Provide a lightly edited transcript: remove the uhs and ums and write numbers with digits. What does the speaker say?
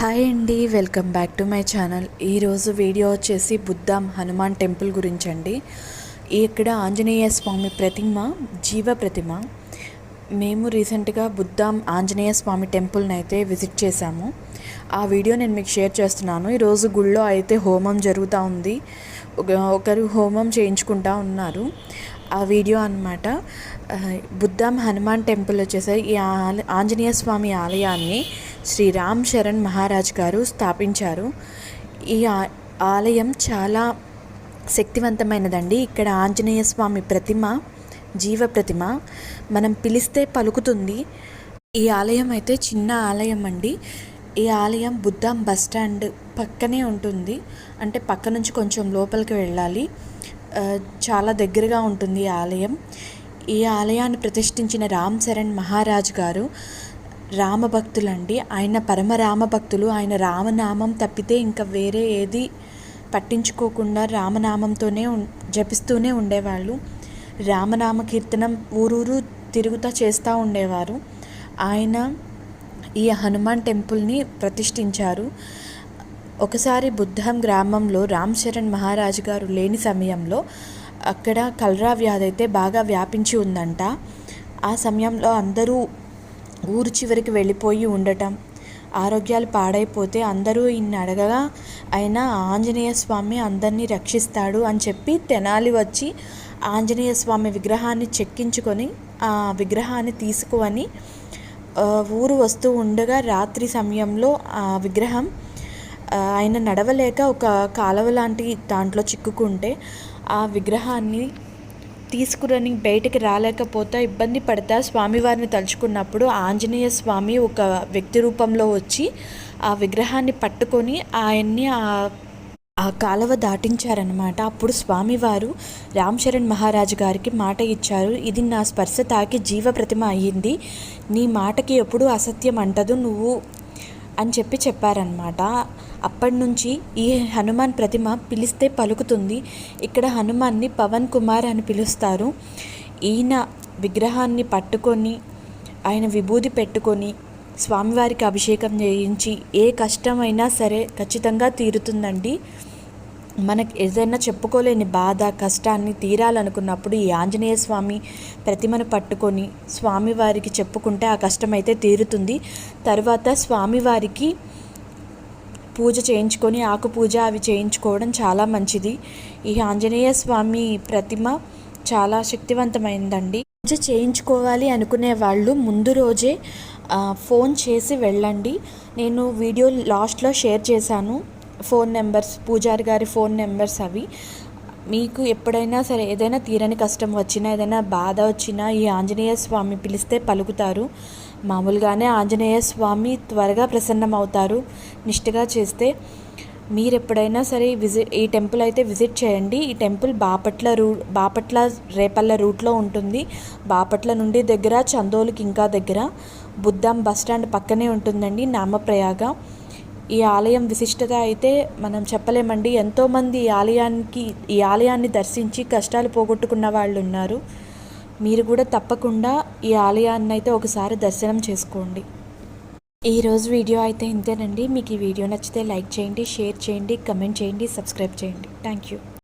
Hi అండి, welcome back to my channel. ఈరోజు video వచ్చేసి బుద్ధం హనుమాన్ టెంపుల్ గురించి అండి. ఇక్కడ ఆంజనేయ స్వామి ప్రతిమ, జీవ ప్రతిమ. మేము రీసెంట్గా బుద్ధం ఆంజనేయ స్వామి టెంపుల్ని అయితే విజిట్ చేశాము. ఆ వీడియో నేను మీకు షేర్ చేస్తున్నాను. ఈరోజు గుళ్ళో అయితే హోమం జరుగుతూ ఉంది. ఒకరు హోమం చేయించుకుంటూ ఉన్నారు. ఆ వీడియో అన్నమాట. బుద్ధం హనుమాన్ టెంపుల్ వచ్చేసరికి ఈ ఆంజనేయ స్వామి ఆలయాన్ని శ్రీ రామ్ చరణ్ మహారాజ్ గారు స్థాపించారు. ఈ ఆలయం చాలా శక్తివంతమైనదండి. ఇక్కడ ఆంజనేయ స్వామి ప్రతిమ, జీవ ప్రతిమ, మనం పిలిస్తే పలుకుతుంది. ఈ ఆలయం అయితే చిన్న ఆలయం అండి. ఈ ఆలయం బుద్ధం బస్ స్టాండ్ పక్కనే ఉంటుంది. అంటే పక్క నుంచి కొంచెం లోపలికి వెళ్ళాలి. చాలా దగ్గరగా ఉంటుంది ఈ ఆలయం. ఈ ఆలయాన్ని ప్రతిష్ఠించిన రామ్ చరణ్ మహారాజ్ గారు రామభక్తులండి. ఆయన పరమ రామభక్తులు. ఆయన రామనామం తప్పితే ఇంకా వేరే ఏది పట్టించుకోకుండా రామనామంతోనే జపిస్తూనే ఉండేవాళ్ళు. రామనామ కీర్తనం ఊరూరు తిరుగుతూ చేస్తూ ఉండేవారు. ఆయన ఈ హనుమాన్ టెంపుల్ని ప్రతిష్ఠించారు. ఒకసారి బుద్ధం గ్రామంలో రామ్ చరణ్ మహారాజు గారు లేని సమయంలో అక్కడ కలరా వ్యాధి అయితే బాగా వ్యాపించి ఉందంట. ఆ సమయంలో అందరూ ఊరు చివరికి వెళ్ళిపోయి ఉండటం, ఆరోగ్యాలు పాడైపోతే అందరూ ఈయన్ని అడగగా ఆయన ఆంజనేయ స్వామి అందరినీ రక్షిస్తాడు అని చెప్పి తెనాలి వచ్చి ఆంజనేయ స్వామి విగ్రహాన్ని చెక్కించుకొని ఆ విగ్రహాన్ని తీసుకొని ఊరు వస్తూ ఉండగా రాత్రి సమయంలో ఆ విగ్రహం ఆయన నడవలేక ఒక కాలువ లాంటి దాంట్లో చిక్కుకుంటే ఆ విగ్రహాన్ని తీసుకుని బయటికి రాలేకపోతే ఇబ్బంది పడతా స్వామివారిని తలుచుకున్నప్పుడు ఆంజనేయ స్వామి ఒక వ్యక్తి రూపంలో వచ్చి ఆ విగ్రహాన్ని పట్టుకొని ఆయన్ని ఆ కాలువ దాటించారనమాట. అప్పుడు స్వామివారు రామ్ చరణ్ మహారాజు గారికి మాట ఇచ్చారు, ఇది నా స్పర్శ తాకి జీవ ప్రతిమ అయ్యింది, నీ మాటకి ఎప్పుడూ అసత్యం అంటదు నువ్వు అని చెప్పారనమాట. అప్పటి నుంచి ఈ హనుమాన్ ప్రతిమ పిలిస్తే పలుకుతుంది. ఇక్కడ హనుమాన్ని పవన్ కుమార్ అని పిలుస్తారు. ఈయన విగ్రహాన్ని పట్టుకొని ఆయన విభూది పెట్టుకొని స్వామివారికి అభిషేకం చేయించి ఏ కష్టమైనా సరే ఖచ్చితంగా తీరుతుందండి. మనకి ఏదైనా చెప్పుకోలేని బాధ కష్టాన్ని తీరాలనుకున్నప్పుడు ఈ ఆంజనేయ స్వామి ప్రతిమను పట్టుకొని స్వామివారికి చెప్పుకుంటే ఆ కష్టం అయితే తీరుతుంది. తర్వాత స్వామివారికి పూజ చేయించుకొని ఆకు పూజ అవి చేయించుకోవడం చాలా మంచిది. ఈ ఆంజనేయ స్వామి ప్రతిమ చాలా శక్తివంతమైందండి. పూజ చేయించుకోవాలి అనుకునే వాళ్ళు ముందు రోజే ఫోన్ చేసి వెళ్ళండి. నేను వీడియో లాస్ట్లో షేర్ చేశాను ఫోన్ నెంబర్స్, పూజారి గారి ఫోన్ నెంబర్స్. అవి మీకు ఎప్పుడైనా సరే ఏదైనా తీరని కష్టం వచ్చినా ఏదైనా బాధ వచ్చినా ఈ ఆంజనేయ స్వామి పిలిస్తే పలుకుతారు. మామూలుగానే ఆంజనేయ స్వామి త్వరగా ప్రసన్నమవుతారు నిష్ఠగా చేస్తే. మీరు ఎప్పుడైనా సరే ఈ టెంపుల్ అయితే విజిట్ చేయండి. ఈ టెంపుల్ బాపట్ల రేపల్ల రూట్లో ఉంటుంది. బాపట్ల నుండి దగ్గర, చందోలుకి ఇంకా దగ్గర. బుద్ధం బస్ స్టాండ్ పక్కనే ఉంటుందండి నామప్రయాగ. ఈ ఆలయం విశిష్టత అయితే మనం చెప్పలేమండి. ఎంతోమంది ఈ ఆలయాన్ని దర్శించి కష్టాలు పోగొట్టుకున్న వాళ్ళు ఉన్నారు. మీరు కూడా తప్పకుండా ఈ ఆలయాన్ని అయితే ఒకసారి దర్శనం చేసుకోండి. ఈరోజు వీడియో అయితే ఇంతేనండి. మీకు ఈ వీడియో నచ్చితే లైక్ చేయండి, షేర్ చేయండి, కమెంట్ చేయండి, సబ్స్క్రైబ్ చేయండి. Thank you.